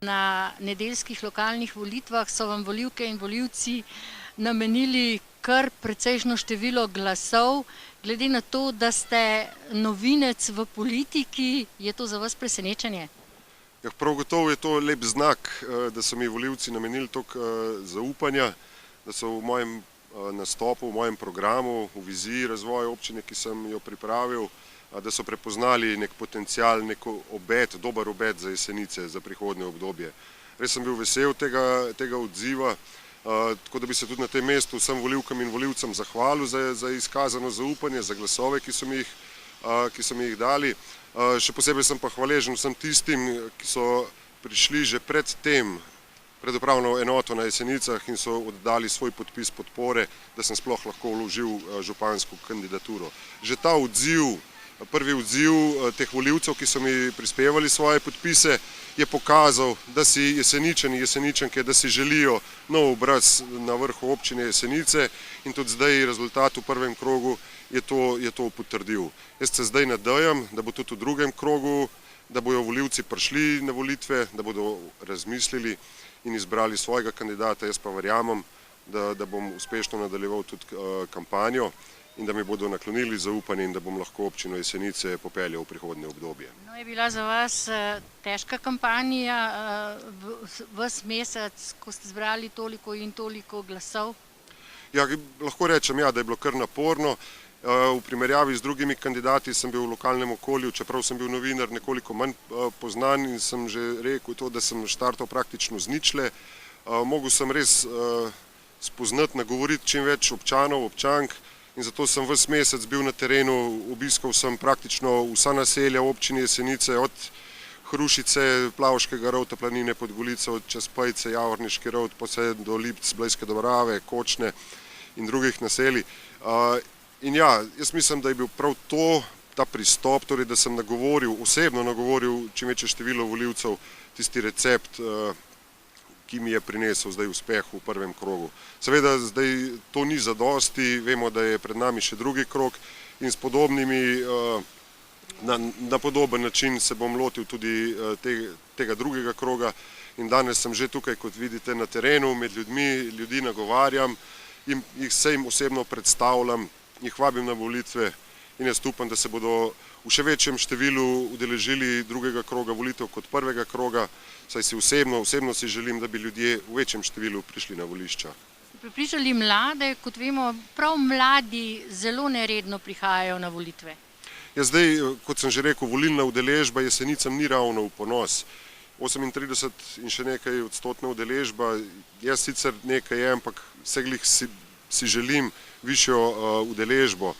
na nedeljskih lokalnih volitvah so vam volivke in volivci namenili kar precejšno število glasov. Glede na to, da ste novinec v politiki, je to za vas presenečenje? Ja, prav gotovo je to lep znak, da so mi volivci namenili toliko zaupanja, da so v mojem nastopu, v mojem programu, v viziji razvoja občine, ki sem jo pripravil, da so prepoznali nek potencial, nek obet, dober obet za Jesenice, za prihodnje obdobje. Res sem bil vesel tega odziva, tako da bi se tudi na tem mestu vsem volivkam in volivcem zahvalil za izkazano zaupanje, za glasove, ki so mi jih dali. Še posebej sem pa hvaležen vsem tistim, ki so prišli že pred upravno enoto na Jesenicah in so oddali svoj podpis podpore, da sem sploh lahko vložil župansko kandidaturo. Že ta odziv, prvi odziv teh volivcev, ki so mi prispevali svoje podpise, je pokazal, da si Jeseničani, Jeseničanke, da si želijo nov obraz na vrhu občine Jesenice in tudi zdaj rezultat v prvem krogu je to potrdil. Jaz se zdaj nadejam, da bo tudi v drugem krogu, da bojo volivci prišli na volitve, da bodo razmislili in izbrali svojega kandidata. Jaz pa verjamem, da bom uspešno nadaljeval tudi kampanjo in da mi bodo naklonili zaupanje in da bom lahko občino Jesenice popeljal v prihodnje obdobje. No, je bila za vas težka kampanja ves mesec, ko ste zbrali toliko in toliko glasov? Ja, lahko rečem, ja, da je bilo kar naporno. V primerjavi z drugimi kandidati sem bil v lokalnem okolju, čeprav sem bil novinar, nekoliko manj poznan in sem že rekel to, da sem štartal praktično z ničle. Mogel sem res spoznati, nagovoriti čim več občanov, občank in zato sem ves mesec bil na terenu, obiskal sem praktično vsa naselja občine Jesenice, od Hrušice, Plavškega rovta, Planine pod Golico, čez Pejce, Javorniški rovt, pa vse do Lipc, Blejske Dobrave, Kočne in drugih naselij. In ja, jaz mislim, da je bil prav ta pristop, torej da sem osebno nagovoril čim večje število volivcev, tisti recept, ki mi je prinesel zdaj uspeh v prvem krogu. Seveda zdaj to ni zadosti, vemo, da je pred nami še drugi krog in s podobnimi, na podoben način se bom lotil tudi tega drugega kroga in danes sem že tukaj, kot vidite, na terenu, med ljudmi, ljudi nagovarjam in jih osebno predstavljam, jih vabim na volitve in jaz upam, da se bodo v še večjem številu udeležili drugega kroga volitev kot prvega kroga, saj si osebno si želim, da bi ljudje v večjem številu prišli na volišča. Ste prepričali mlade, kot vemo, prav mladi zelo neredno prihajajo na volitve? Ja, zdaj, kot sem že rekel, volilna udeležba Jesenicam ni ravno v ponos. 38 in še nekaj odstotna udeležba, jaz sicer nekaj je, ampak vseglih si želim višjo udeležbo.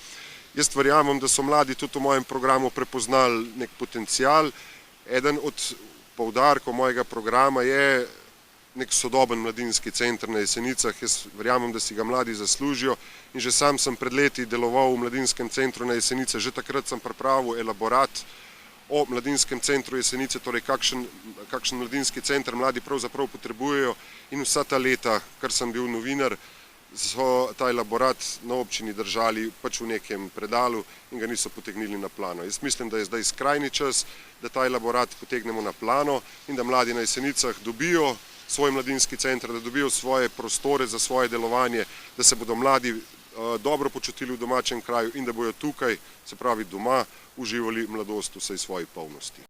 Jaz verjamem, da so mladi tudi v mojem programu prepoznali nek potencial. Eden od poudarkov mojega programa je nek sodoben mladinski center na Jesenicah. Jaz verjamem, da si ga mladi zaslužijo in že sam sem pred leti deloval v mladinskem centru na Jesenice. Že takrat sem pripravil elaborat o mladinskem centru Jesenice, torej kakšen mladinski center mladi pravzaprav potrebujejo in vsa ta leta, kar sem bil novinar, so ta elaborat na občini držali pač v nekem predalu in ga niso potegnili na plano. Jaz mislim, da je zdaj skrajni čas, da ta elaborat potegnemo na plano in da mladi na Jesenicah dobijo svoj mladinski center, da dobijo svoje prostore za svoje delovanje, da se bodo mladi dobro počutili v domačem kraju in da bojo tukaj, se pravi doma, uživali mladost v vsej svoji polnosti.